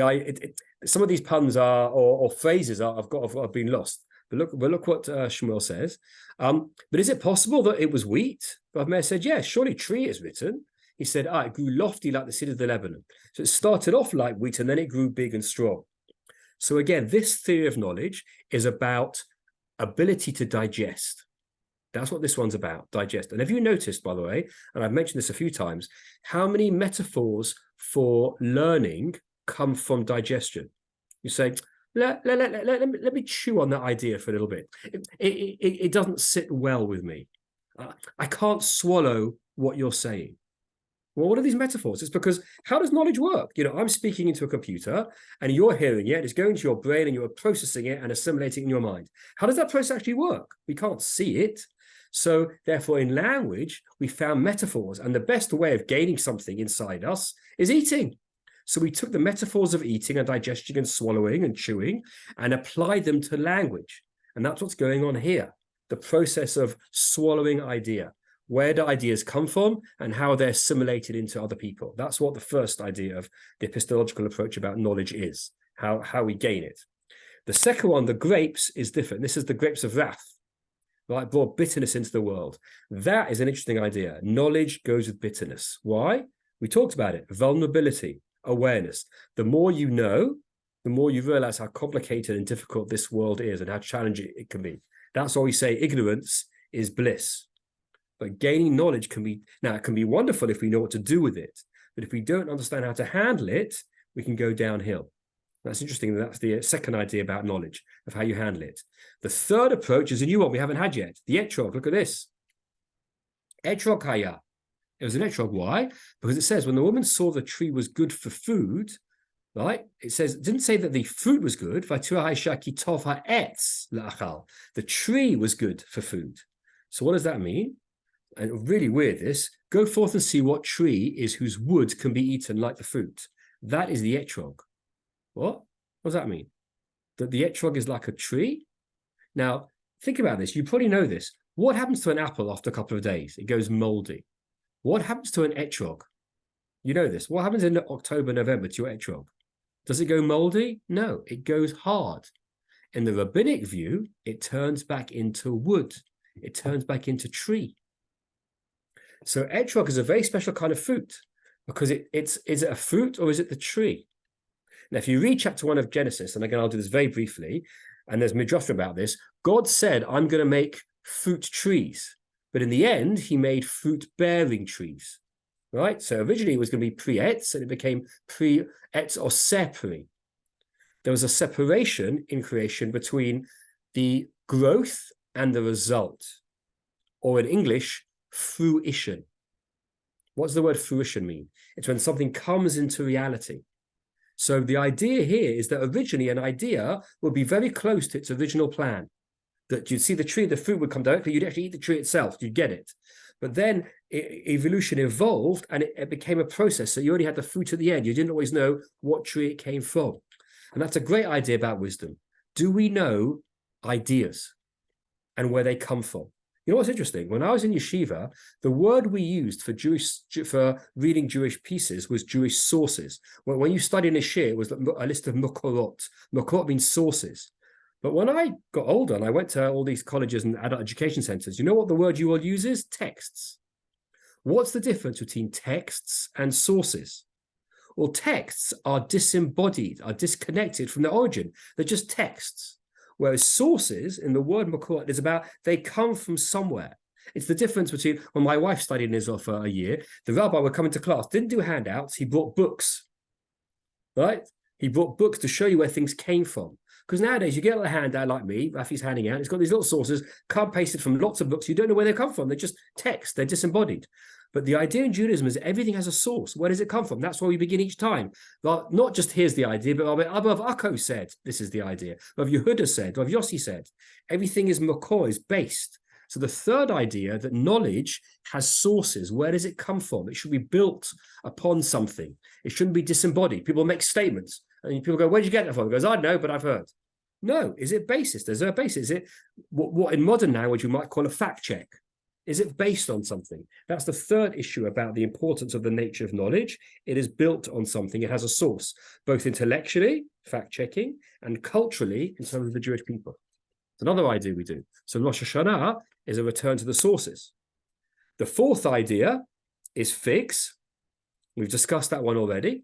some of these puns are, or phrases have been lost. But look what Shmuel says. But is it possible that it was wheat? Rav Meir said, yes, surely tree is written. He said, it grew lofty like the cedar of the Lebanon. So it started off like wheat and then it grew big and strong. So again, this theory of knowledge is about ability to digest. That's what this one's about, digest. And have you noticed, by the way, and I've mentioned this a few times, how many metaphors for learning come from digestion? You say, let me chew on that idea for a little bit. It doesn't sit well with me. I can't swallow what you're saying. Well, what are these metaphors? It's because how does knowledge work? I'm speaking into a computer and you're hearing it, it's going to your brain and you're processing it and assimilating it in your mind. How does that process actually work? We can't see it. So therefore, in language, we found metaphors, and the best way of gaining something inside us is eating. So we took the metaphors of eating and digesting and swallowing and chewing and applied them to language. And that's what's going on here, the process of swallowing idea. Where do ideas come from and how they're assimilated into other people? That's what the first idea of the epistological approach about knowledge is, how we gain it. The second one, the grapes, is different. This is the grapes of wrath. Right, brought bitterness into the world. That is an interesting idea. Knowledge goes with bitterness. Why? We talked about it. Vulnerability, awareness. The more you know, the more you realize how complicated and difficult this world is and how challenging it can be. That's why we say ignorance is bliss. But gaining knowledge can be wonderful if we know what to do with it. But if we don't understand how to handle it, we can go downhill. That's interesting. That's the second idea about knowledge, of how you handle it. The third approach is a new one we haven't had yet. The etrog. Look at this. Etrog haya. It was an etrog. Why? Because it says when the woman saw the tree was good for food, right? It didn't say that the fruit was good. The tree was good for food. So what does that mean? And really weird this. Go forth and see what tree is whose wood can be eaten like the fruit. That is the etrog. What? What does that mean? That the etrog is like a tree? Now, think about this. You probably know this. What happens to an apple after a couple of days? It goes moldy. What happens to an etrog? You know this. What happens in October, November to your etrog? Does it go moldy? No, it goes hard. In the rabbinic view, it turns back into wood. It turns back into tree. So etrog is a very special kind of fruit because is it a fruit or is it the tree? Now, if you read chapter 1 of Genesis, and again, I'll do this very briefly, and there's midrash about this, God said, I'm going to make fruit trees. But in the end, he made fruit-bearing trees, right? So originally it was going to be pre-etz, and it became pre-etz or sepri. There was a separation in creation between the growth and the result, or in English, fruition. What does the word fruition mean? It's when something comes into reality. So the idea here is that originally an idea would be very close to its original plan. That you'd see the tree, the fruit would come directly, you'd actually eat the tree itself, you'd get it. But then evolution evolved and it became a process. So you only had the fruit at the end. You didn't always know what tree it came from. And that's a great idea about wisdom. Do we know ideas and where they come from? You know what's interesting? When I was in yeshiva, the word we used for reading Jewish pieces was Jewish sources. When you study in a shir, it was a list of makorot. Makorot means sources. But when I got older and I went to all these colleges and adult education centers, you know what the word you all use is? Texts. What's the difference between texts and sources? Well, texts are disembodied, are disconnected from their origin. They're just texts. Whereas sources in the word makorot is about they come from somewhere. It's the difference between when my wife studied in Israel for a year, the rabbi would come into class, didn't do handouts, he brought books, right? He brought books to show you where things came from. Because nowadays you get a little handout like me, Rafi's handing out, it's got these little sources, cut pasted from lots of books, you don't know where they come from, they're just text, they're disembodied. But the idea in Judaism is everything has a source. Where does it come from? That's where we begin each time. Well, not just here's the idea, but Rabbi Akko said, this is the idea. Rabbi Yehuda said, Rabbi Yossi said, everything is makor, is based. So the third idea that knowledge has sources. Where does it come from? It should be built upon something. It shouldn't be disembodied. People make statements and people go, where did you get that from? He goes, I don't know, but I've heard. No, is it basis? There's a basis. Is it what in modern language we might call a fact check? Is it based on something? That's the third issue about the importance of the nature of knowledge. It is built on something. It has a source, both intellectually, fact-checking, and culturally in terms of the Jewish people. It's another idea we do. So Rosh Hashanah is a return to the sources. The fourth idea is figs. We've discussed that one already.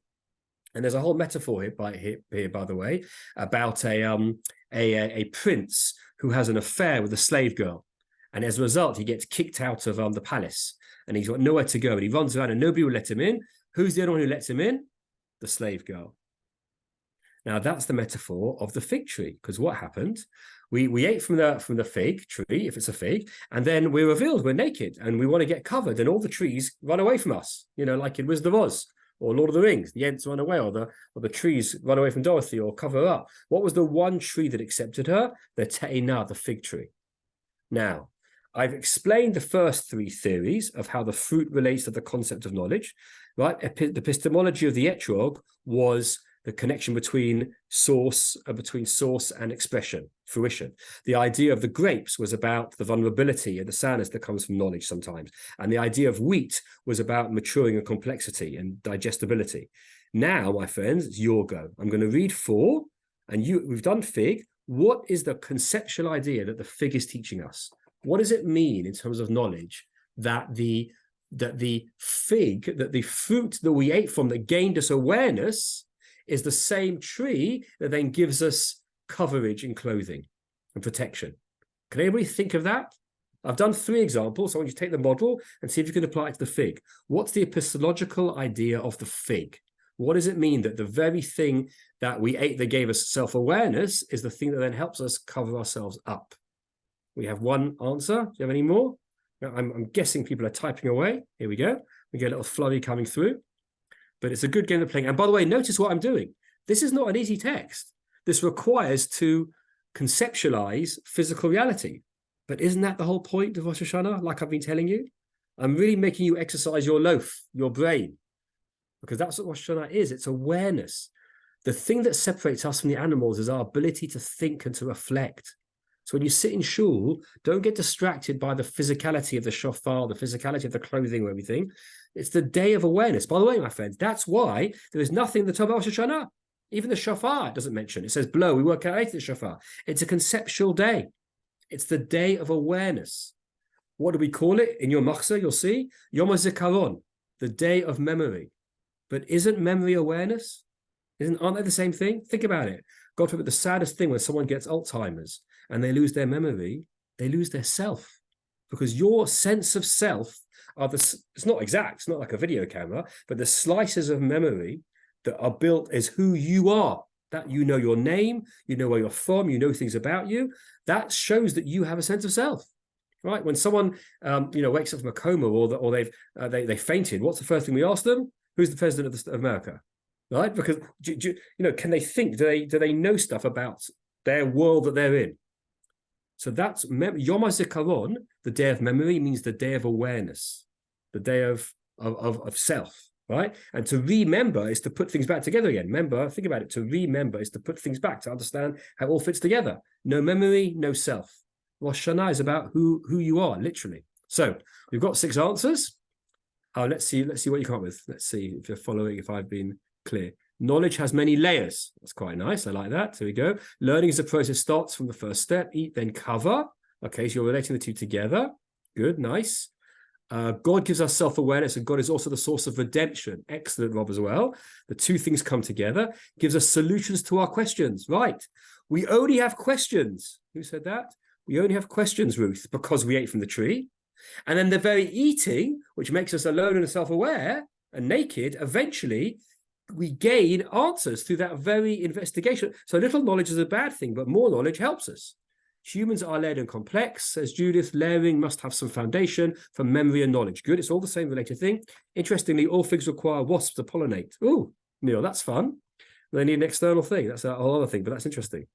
And there's a whole metaphor here, by the way, about a prince who has an affair with a slave girl. And as a result, he gets kicked out of the palace and he's got nowhere to go. And he runs around and nobody will let him in. Who's the only one who lets him in? The slave girl. Now, that's the metaphor of the fig tree. Because what happened? We ate from the fig tree, if it's a fig, and then we're revealed, we're naked, and we want to get covered, and all the trees run away from us, you know, like in Wizard of Oz, or Lord of the Rings, the Ents run away, or the trees run away from Dorothy, or cover her up. What was the one tree that accepted her? The Te'ina, the fig tree. Now, I've explained the first three theories of how the fruit relates to the concept of knowledge, right? The epistemology of the etrog was the connection between source and expression, fruition. The idea of the grapes was about the vulnerability and the sadness that comes from knowledge sometimes. And the idea of wheat was about maturing and complexity and digestibility. Now, my friends, it's your go. I'm going to read 4, and we've done fig. What is the conceptual idea that the fig is teaching us? What does it mean in terms of knowledge that the fig, that the fruit that we ate from that gained us awareness is the same tree that then gives us coverage and clothing and protection? Can anybody think of that? I've done 3 examples. So I want you to take the model and see if you can apply it to the fig. What's the epistemological idea of the fig? What does it mean that the very thing that we ate that gave us self-awareness is the thing that then helps us cover ourselves up? We have one answer. Do you have any more? Now, I'm guessing people are typing away. Here we go. We get a little flurry coming through. But it's a good game to play. And by the way, notice what I'm doing. This is not an easy text. This requires to conceptualize physical reality. But isn't that the whole point of Rosh Hashanah, like I've been telling you? I'm really making you exercise your loaf, your brain, because that's what Rosh Hashanah is. It's awareness. The thing that separates us from the animals is our ability to think and to reflect. So when you sit in shul, don't get distracted by the physicality of the shofar, the physicality of the clothing or everything. It's the day of awareness. By the way, my friends, that's why there is nothing in the Torah Rosh Hashanah. Even the shofar doesn't mention. It says blow. We work out the shofar. It's a conceptual day. It's the day of awareness. What do we call it? In your machzor, you'll see Yom HaZikaron, the day of memory. But isn't memory awareness? Aren't they the same thing? Think about it. God forbid, the saddest thing when someone gets Alzheimer's and they lose their memory, they lose their self. Because your sense of self are it's not exact, it's not like a video camera, but the slices of memory that are built as who you are. That you know your name, you know where you're from, you know things about you. That shows that you have a sense of self, right? When someone wakes up from a coma or they fainted, what's the first thing we ask them? Who's the president of America, right? Because can they think? Do they know stuff about their world that they're in? So that's Yom HaZikaron, the day of memory, means the day of awareness, the day of self. Right? And to remember is to put things back together again. Remember, think about it. To remember is to put things back, to understand how it all fits together. No memory, no self. Rosh Hashanah is about who you are, literally. So we've got 6 answers. Let's see what you come up with. Let's see if you're following, if I've been clear. Knowledge has many layers. That's quite nice. I like that. Here we go. Learning is a process starts from the first step. Eat, then cover. Okay, so you're relating the two together. Good, nice. God gives us self-awareness, and God is also the source of redemption. Excellent, Rob, as well. The two things come together, gives us solutions to our questions. Right. We only have questions. Who said that? We only have questions, Ruth, because we ate from the tree. And then the very eating, which makes us alone and self-aware and naked, eventually we gain answers through that very investigation. So little knowledge is a bad thing, but more knowledge helps us. Humans are layered and complex, says Judith. Layering must have some foundation for memory and knowledge. Good, it's all the same related thing. Interestingly, all figs require wasps to pollinate. Oh, Neil, that's fun. They need an external thing. That's a whole other thing, but that's interesting.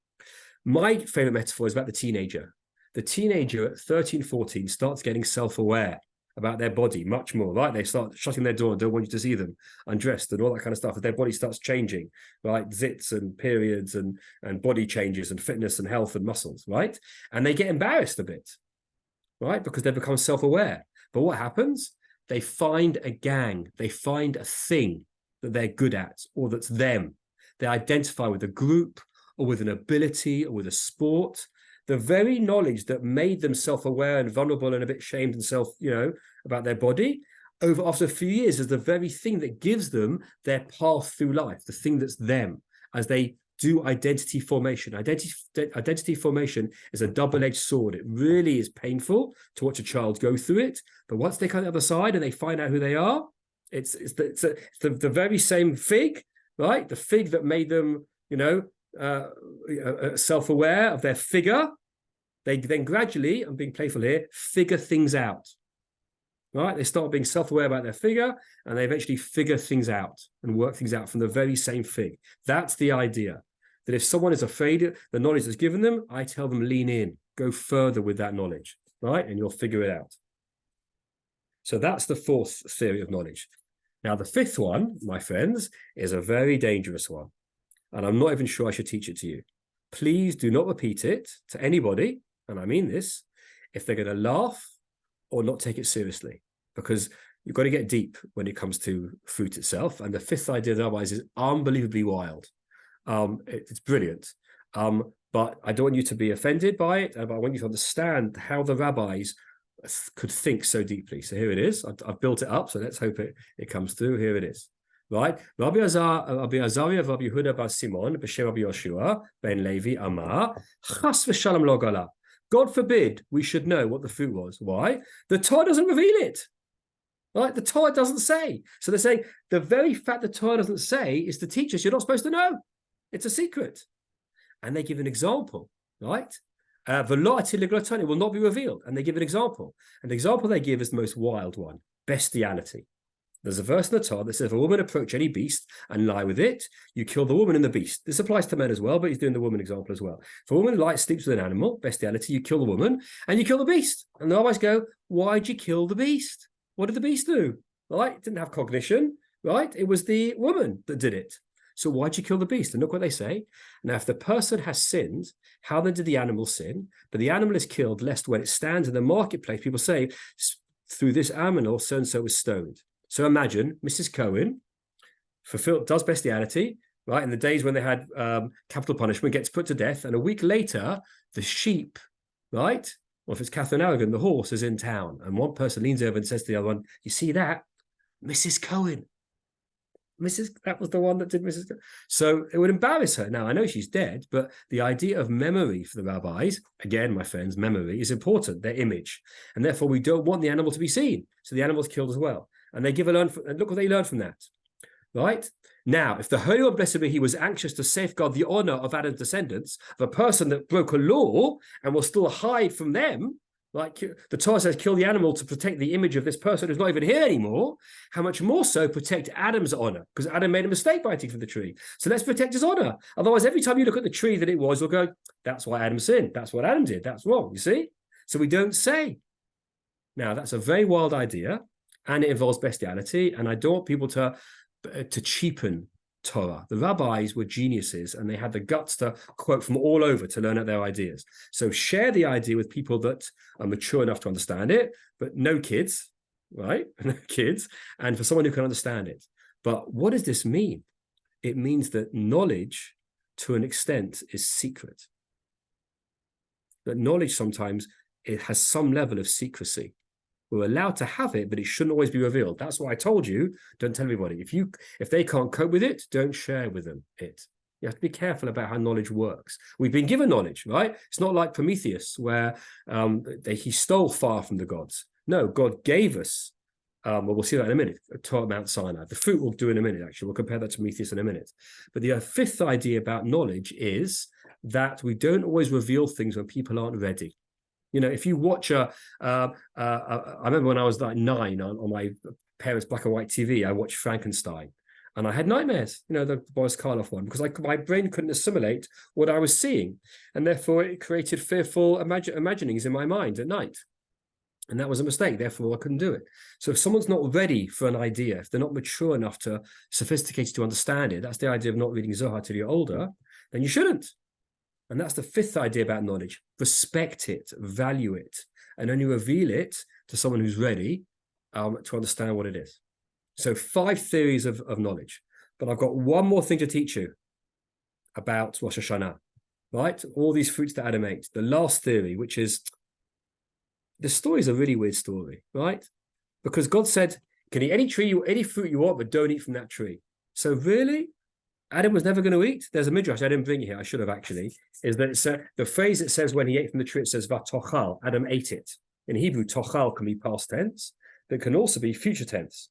My favorite metaphor is about the teenager. The teenager at 13, 14 starts getting self-aware about their body much more, right? They start shutting their door and don't want you to see them undressed and all that kind of stuff. As their body starts changing, right? Zits and periods and body changes and fitness and health and muscles, right? And they get embarrassed a bit, right? Because they become self-aware. But what happens? They find a gang. They find a thing that they're good at or that's them. They identify with a group or with an ability or with a sport. The very knowledge that made them self-aware and vulnerable and a bit shamed and about their body, after a few years, is the very thing that gives them their path through life, the thing that's them, as they do identity formation. Identity formation is a double-edged sword. It really is painful to watch a child go through it, but once they come to the other side and they find out who they are, it's the very same fig, right? The fig that made them, self-aware of their figure. They then gradually, I'm being playful here, figure things out. Right? They start being self-aware about their figure, and they eventually figure things out and work things out from the very same fig. That's the idea. That if someone is afraid of the knowledge that's given them, I tell them lean in, go further with that knowledge, right? And you'll figure it out. So that's the 4th theory of knowledge. Now, the 5th one, my friends, is a very dangerous one. And I'm not even sure I should teach it to you. Please do not repeat it to anybody, and I mean this, if they're going to laugh or not take it seriously, because you've got to get deep when it comes to fruit itself. And the 5th idea of the rabbis is unbelievably wild. It's brilliant. But I don't want you to be offended by it, but I want you to understand how the rabbis could think so deeply. So here it is. I've built it up, so let's hope it comes through. Here it is. Right? Rabbi Azariah of Rabbi Yehuda bar Simon, b'shem Rabbi Yoshua ben Levi Amar, Chas v'shalom lo gala. God forbid we should know what the fruit was. Why? The Torah doesn't reveal it. Right? The Torah doesn't say. So they're saying the very fact the Torah doesn't say is to teach us you're not supposed to know. It's a secret. And they give an example, right? It will not be revealed. And they give an example. And the example they give is the most wild one, bestiality. There's a verse in the Torah that says if a woman approach any beast and lie with it, you kill the woman and the beast. This applies to men as well, but he's doing the woman example as well. If a woman sleeps with an animal, bestiality, you kill the woman and you kill the beast. And the rabbis go, why'd you kill the beast? What did the beast do? Right? It didn't have cognition, right? It was the woman that did it. So why'd you kill the beast? And look what they say. Now, if the person has sinned, how then did the animal sin? But the animal is killed, lest when it stands in the marketplace, people say, through this animal, so-and-so was stoned. So imagine Mrs. Cohen does bestiality, right? In the days when they had capital punishment, gets put to death. And a week later, the sheep, right? Or if it's Catherine Aragon, the horse is in town. And one person leans over and says to the other one, you see that? Mrs. Cohen. That was the one that did Mrs. Cohen. So it would embarrass her. Now, I know she's dead, but the idea of memory for the rabbis, again, my friends, memory is important, their image. And therefore, we don't want the animal to be seen. So the animal's killed as well. And they and look what they learn from that, right? Now, if the Holy One, blessed be He, was anxious to safeguard the honor of Adam's descendants, of a person that broke a law and will still hide from them, like the Torah says, kill the animal to protect the image of this person who's not even here anymore, how much more so protect Adam's honor? Because Adam made a mistake by eating from the tree. So let's protect his honor. Otherwise, every time you look at the tree that it was, you'll go, that's why Adam sinned. That's what Adam did. That's wrong, you see? So we don't say. Now, that's a very wild idea. And it involves bestiality, and I don't want people to cheapen Torah. The rabbis were geniuses, and they had the guts to quote from all over to learn out their ideas. So share the idea with people that are mature enough to understand it, but no kids, right? No kids, and for someone who can understand it. But what does this mean? It means that knowledge, to an extent, is secret. That knowledge sometimes it has some level of secrecy. We're allowed to have it, but it shouldn't always be revealed. That's why I told you, don't tell everybody. If they can't cope with it, don't share with them it. You have to be careful about how knowledge works. We've been given knowledge, right? It's not like Prometheus, where he stole fire from the gods. No, God gave us, we'll see that in a minute, Torah Mount Sinai. The fruit we'll do in a minute, actually. We'll compare that to Prometheus in a minute. But the fifth idea about knowledge is that we don't always reveal things when people aren't ready. You know, if you watch I remember when I was like 9 on my parents' black and white TV, I watched Frankenstein, and I had nightmares, you know, the Boris Karloff one, because my brain couldn't assimilate what I was seeing, and therefore it created fearful imaginings in my mind at night. And that was a mistake, therefore I couldn't do it. So if someone's not ready for an idea, if they're not mature enough to sophisticated to understand it, that's the idea of not reading Zohar till you're older, then you shouldn't. And that's the fifth idea about knowledge. Respect it, value it, and only reveal it to someone who's ready to understand what it is. So 5 theories of knowledge. But I've got one more thing to teach you about Rosh Hashanah, right? All these fruits that Adam ate. The last theory, which is, the story is a really weird story, right? Because God said, can eat any fruit you want, but don't eat from that tree. So really? Adam was never going to eat? There's a midrash, I didn't bring it here, I should have actually, is that it's the phrase it says when he ate from the tree, it says, vatochal, Adam ate it. In Hebrew, tochal can be past tense, but it can also be future tense.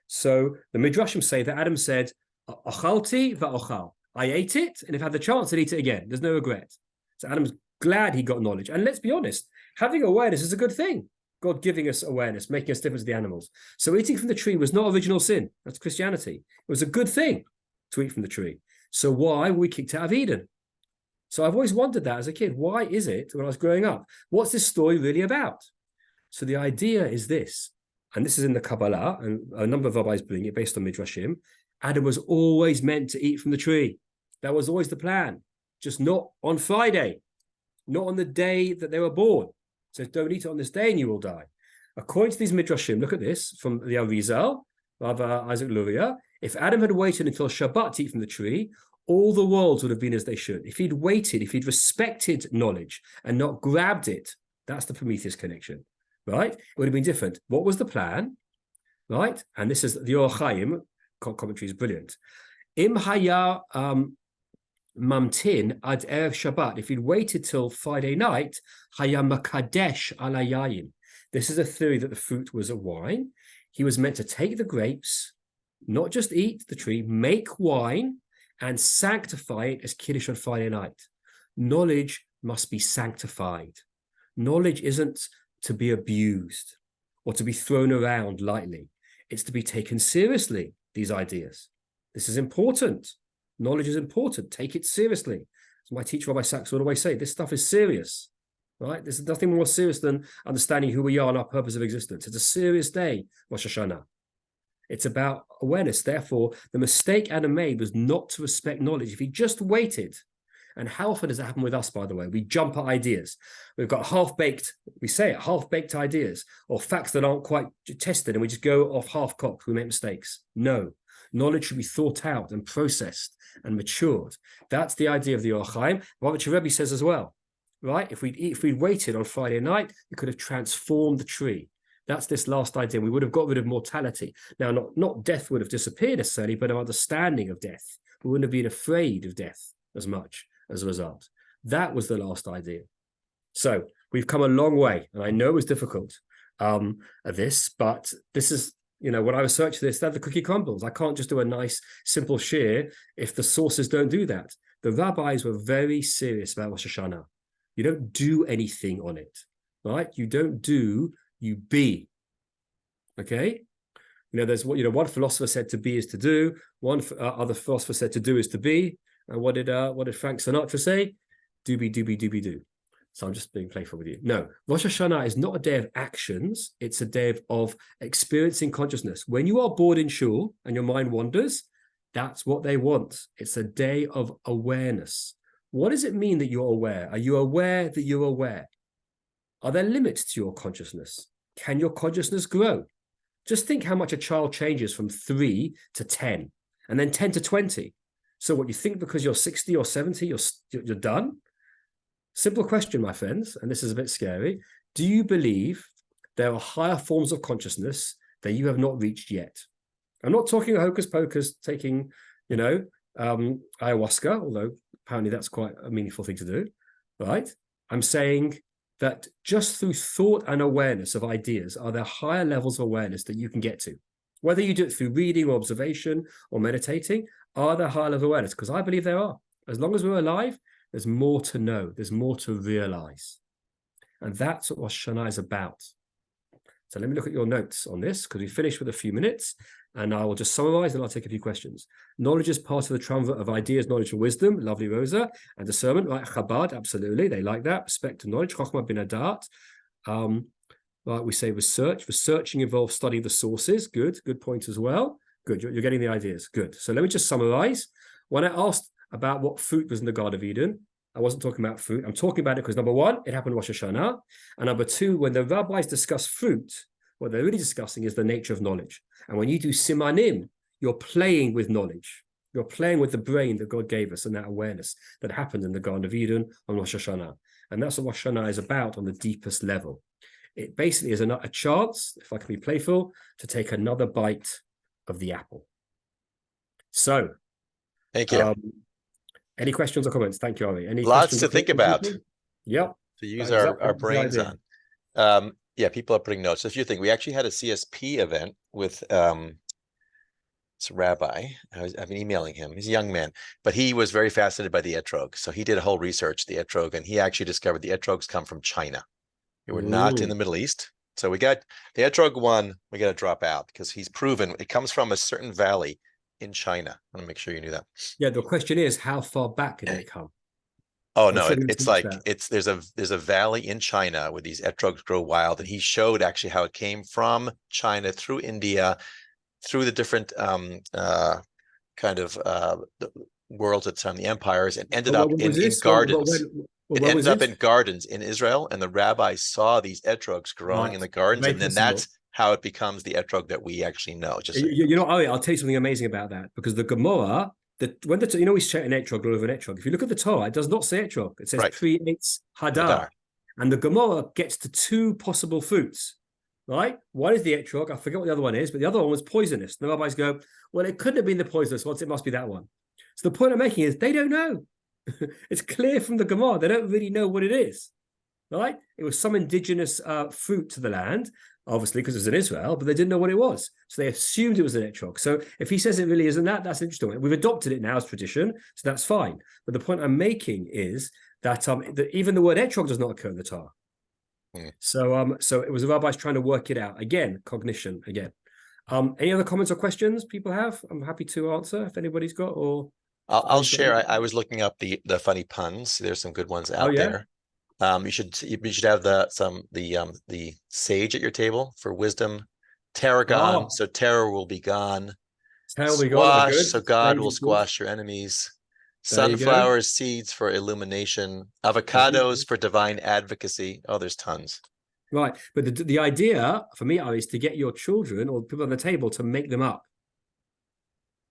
So the midrashim say that Adam said, achalti va'ochal, I ate it, and if I had the chance, I'd eat it again. There's no regret. So Adam's glad he got knowledge. And let's be honest, having awareness is a good thing. God giving us awareness, making us different to the animals. So eating from the tree was not original sin. That's Christianity. It was a good thing to eat from the tree. So why were we kicked out of Eden? So I've always wondered that as a kid. Why is it, when I was growing up, what's this story really about? So the idea is this, and this is in the Kabbalah, and a number of rabbis bring it based on Midrashim. Adam was always meant to eat from the tree. That was always the plan, just not on Friday, not on the day that they were born. So don't eat it on this day and you will die. According to these Midrashim, look at this, from the Arizal, Rabbi Isaac Luria, if Adam had waited until Shabbat to eat from the tree, all the worlds would have been as they should. If he'd waited, if he'd respected knowledge and not grabbed it, that's the Prometheus connection, right? It would have been different. What was the plan, right? And this is the Or Chaim commentary is brilliant. Im haya mamtin ad erev Shabbat. If he'd waited till Friday night, hayam makadesh ala yayin. This is a theory that the fruit was a wine. He was meant to take the grapes, not just eat the tree, make wine and sanctify it as Kiddush on Friday night. Knowledge must be sanctified. Knowledge isn't to be abused or to be thrown around lightly. It's to be taken seriously, these ideas. This is important. Knowledge is important. Take it seriously. As my teacher, Rabbi Sacks, would always say, this stuff is serious, right? There's nothing more serious than understanding who we are and our purpose of existence. It's a serious day, Rosh Hashanah. It's about awareness. Therefore, the mistake Adam made was not to respect knowledge. If he just waited, and how often does that happen with us, by the way? We jump at ideas. We've got half-baked, we say it, half-baked ideas or facts that aren't quite tested, and we just go off half-cocked. We make mistakes. No. Knowledge should be thought out and processed and matured. That's the idea of the Or Chaim. Rabbi Rebbe says as well, right? If we'd waited on Friday night, we could have transformed the tree. That's this last idea. We would have got rid of mortality. Now, not death would have disappeared necessarily, but our understanding of death. We wouldn't have been afraid of death as much as a result. That was the last idea. So we've come a long way, and I know it was difficult at this, but this is, when I research this, that the cookie crumbles. I can't just do a nice, simple share if the sources don't do that. The rabbis were very serious about Rosh Hashanah. You don't do anything on it, right? You don't do, you be. Okay? There's one philosopher said to be is to do. One other philosopher said to do is to be. And what did Frank Sinatra say? Doobie, doobie, doobie, do. So I'm just being playful with you. No, Rosh Hashanah is not a day of actions. It's a day of experiencing consciousness. When you are bored in shul and your mind wanders, that's what they want. It's a day of awareness. What does it mean that you're aware? Are you aware that you're aware? Are there limits to your consciousness? Can your consciousness grow? Just think how much a child changes from 3 to 10 and then 10 to 20. So what you think because you're 60 or 70, you're done? Simple question, my friends, and this is a bit scary. Do you believe there are higher forms of consciousness that you have not reached yet? I'm not talking hocus pocus, taking, ayahuasca, although apparently that's quite a meaningful thing to do, right? I'm saying that just through thought and awareness of ideas, are there higher levels of awareness that you can get to? Whether you do it through reading or observation or meditating, are there higher levels of awareness? Because I believe there are. As long as we're alive, there's more to know. There's more to realize. And that's what Rosh Hashanah is about. So let me look at your notes on this, because we finished with a few minutes, and I will just summarize and I'll take a few questions. Knowledge is part of the triumvirate of ideas, knowledge, and wisdom. Lovely, Rosa. And discernment, right? Chabad, absolutely. They like that. Respect and knowledge. Chochmah bin Adat. Right, we say research. Researching involves studying the sources. Good point as well. Good, you're getting the ideas. Good. So let me just summarize. When I asked about what fruit was in the Garden of Eden, I wasn't talking about fruit. I'm talking about it because, number one, it happened Rosh Hashanah. And number two, when the rabbis discuss fruit, what they're really discussing is the nature of knowledge. And when you do simanim, you're playing with knowledge. You're playing with the brain that God gave us and that awareness that happened in the Garden of Eden on Rosh Hashanah. And that's what Rosh Hashanah is about on the deepest level. It basically is a chance, if I can be playful, to take another bite of the apple. So, thank you. Any questions or comments? Thank you, Ari. Any lots to think about? Yep. To use our brains on. Yeah, people are putting notes. A few things. We actually had a CSP event with it's a rabbi. I've been emailing him. He's a young man, but he was very fascinated by the etrog. So he did a whole research, the etrog, and he actually discovered the etrogs come from China. They were not in the Middle East. So we got the etrog one, we got to drop out because he's proven it comes from a certain valley in China. I want to make sure you knew that. Yeah, the question is, how far back did it come? Oh, no, it's like there's a valley in China where these etrogs grow wild, and he showed actually how it came from China through India, through the different worlds at the time, the empires, and ended up in gardens. It ended up in gardens in Israel, and the rabbis saw these etrogs growing in the gardens, and then that's how it becomes the etrog that we actually know. I'll tell you something amazing about that, because the Gemara, when we say an etrog over an etrog, if you look at the Torah, it does not say etrog. It says creates hadar. And the Gemara gets to two possible fruits, right? One is the etrog. I forget what the other one is, but the other one was poisonous. The rabbis go, well, it couldn't have been the poisonous one. It must be that one. So the point I'm making is they don't know. It's clear from the Gemara. They don't really know what it is, right? It was some indigenous fruit to the land, obviously, because it was in Israel, but they didn't know what it was. So they assumed it was an etrog. So if he says it really isn't that, that's interesting. We've adopted it now as tradition, so that's fine. But the point I'm making is that, even the word etrog does not occur in the Torah. So it was the rabbis trying to work it out. Again, cognition again. Any other comments or questions people have? I'm happy to answer if anybody's got, or I'll share. I was looking up the funny puns. There's some good ones out there. You should have the sage at your table for wisdom. Tarragon, so terror will be gone. Squash, so God will squash your enemies. Sunflower seeds for illumination. Avocados for divine advocacy. Oh, there's tons. Right, but the idea for me is to get your children or people on the table to make them up.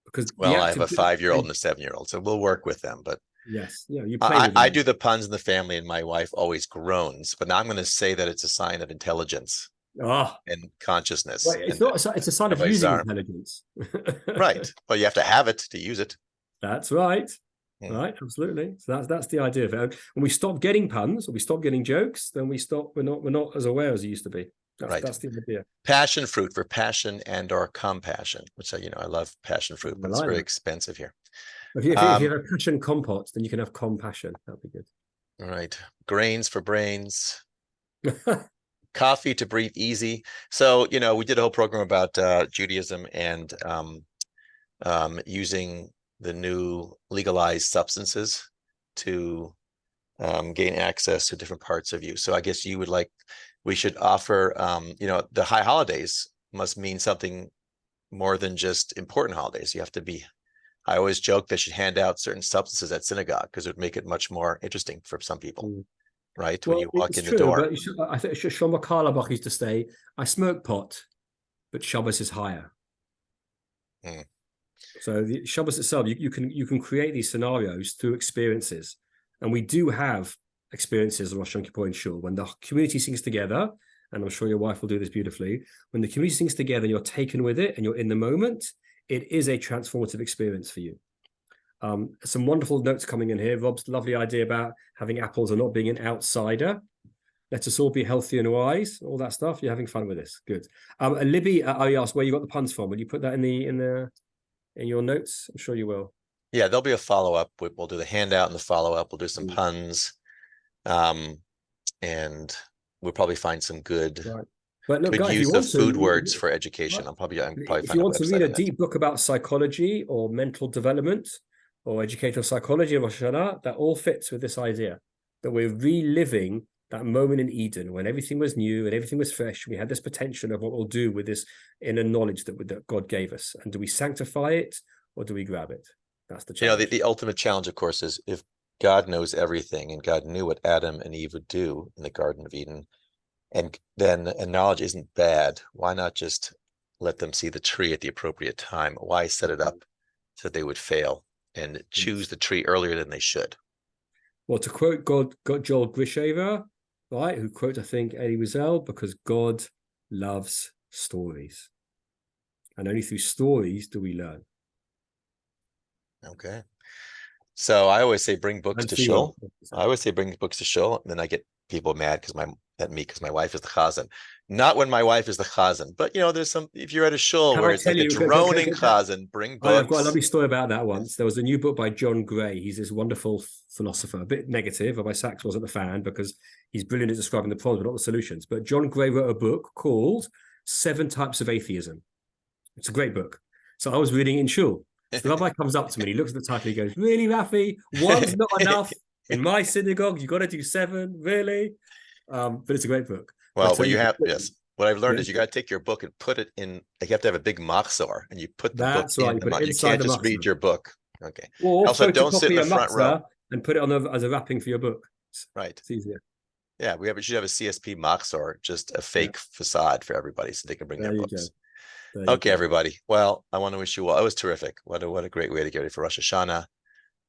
Because I have a 5-year-old and a 7-year-old, so we'll work with them. But yes, you play with them. I do the puns in the family, and my wife always groans. But now I'm going to say that it's a sign of intelligence and consciousness. Well, it's a sign of using intelligence. Right, but you have to have it to use it. That's right. Right, absolutely. So that's the idea of it. When we stop getting puns or we stop getting jokes, then we're not as aware as it used to be. That's the idea. Passion fruit for passion and or compassion, which I love passion fruit, but it's very expensive here. If you have a passion compote, then you can have compassion. That'd be good. All right. Grains for brains. Coffee to breathe easy. So, we did a whole program about Judaism and using the new legalized substances to gain access to different parts of you. So I guess we should offer, the high holidays must mean something more than just important holidays. You have to I always joke they should hand out certain substances at synagogue because it would make it much more interesting for some people, right? When you walk in the door. But I think Shlomo Carlebach used to say, I smoke pot, but Shabbos is higher. So the Shabbos itself, you can create these scenarios through experiences, and we do have experiences of Rosh Hashanah in Shul when the community sings together, and I'm sure your wife will do this beautifully. When the community sings together, and you're taken with it, and you're in the moment, it is a transformative experience for you. Some wonderful notes coming in here. Rob's lovely idea about having apples and not being an outsider. Let us all be healthy and wise. All that stuff. You're having fun with this. Good. Libby, I asked where you got the puns from. Will you put that in your notes? I'm sure you will. Yeah, there'll be a follow-up. We'll do the handout and the follow-up. We'll do some puns. And we'll probably find some good use of food words for education. I'm probably if you want to read a deep book about psychology or mental development or educational psychology of Rosh Hashanah, that all fits with this idea that we're reliving that moment in Eden when everything was new and everything was fresh. We had this potential of what we'll do with this inner knowledge that God gave us. And do we sanctify it or do we grab it? That's the challenge. The ultimate challenge, of course, is if God knows everything and God knew what Adam and Eve would do in the Garden of Eden, and knowledge isn't bad, why not just let them see the tree at the appropriate time? Why set it up so they would fail and choose the tree earlier than they should? Well, to quote Joel Grishaver, right, who quotes, I think, Elie Wiesel, because God loves stories. And only through stories do we learn. Okay. So I always say bring books to shul. And then I get people mad because my wife is the chazan. Not when my wife is the chazan, but there's some. If you're at a shul where it's like a droning chazan, bring books. I've got a lovely story about that once. There was a new book by John Gray. He's this wonderful philosopher, a bit negative. Rabbi Sacks wasn't a fan because he's brilliant at describing the problems, but not the solutions. But John Gray wrote a book called 7 Types of Atheism. It's a great book. So I was reading it in shul. So the rabbi comes up to me, he looks at the title, he goes, "Really, Rafi? One's not enough. In my synagogue, you got to do 7, really?" But it's a great book. Well, what I've learned is you got to take your book and put it in. You have to have a big machzor, and you put the book in. You can't just read your book. Okay. Or also, don't sit in the front row and put it on as a wrapping for your book. Right. It's easier. Yeah, we should have a CSP machzor, just a fake facade for everybody, so they can bring their books. Okay, everybody. Well, I want to wish you well. It was terrific. What a great way to get ready for Rosh Hashanah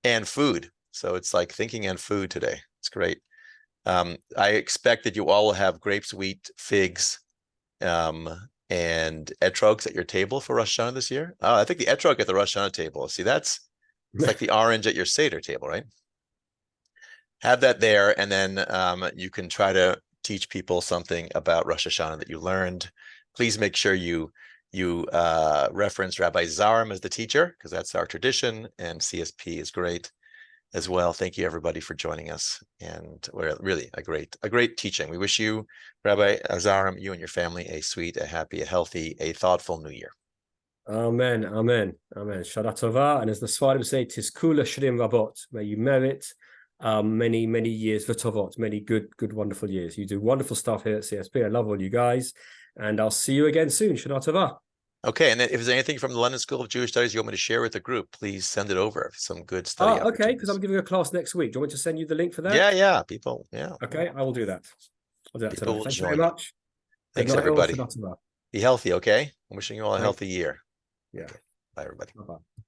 and food. So it's like thinking and food today. It's great. I expect that you all will have grapes, wheat, figs, and etrogs at your table for Rosh Hashanah this year. Oh, I think the etrog at the Rosh Hashanah table. See, it's like the orange at your Seder table, right? have that there, and then you can try to teach people something about Rosh Hashanah that you learned. Please make sure you reference Rabbi Zarum as the teacher, because that's our tradition, and CSP is great as well. Thank you, everybody, for joining us, and we're really a great teaching. We wish you, Rabbi Zarum, you and your family, a sweet, a happy, a healthy, a thoughtful New Year. Amen, amen, amen. Shana Tova, and as the Sfarim say, Tiskula Shrim Rabot. May you merit many, many years v'tovot, many good, wonderful years. You do wonderful stuff here at CSP. I love all you guys, and I'll see you again soon. Shana Tova. Okay, and then if there's anything from the London School of Jewish Studies you want me to share with the group, please send it over. Some good study. Okay, because I'm giving a class next week. Do you want me to send you the link for that? Yeah, people. Yeah. Okay, I will do that. I'll do that People tonight. Thanks join very much. Thanks, everybody. Be healthy, okay? I'm wishing you all a healthy year. Yeah. Okay. Bye, everybody. Bye-bye.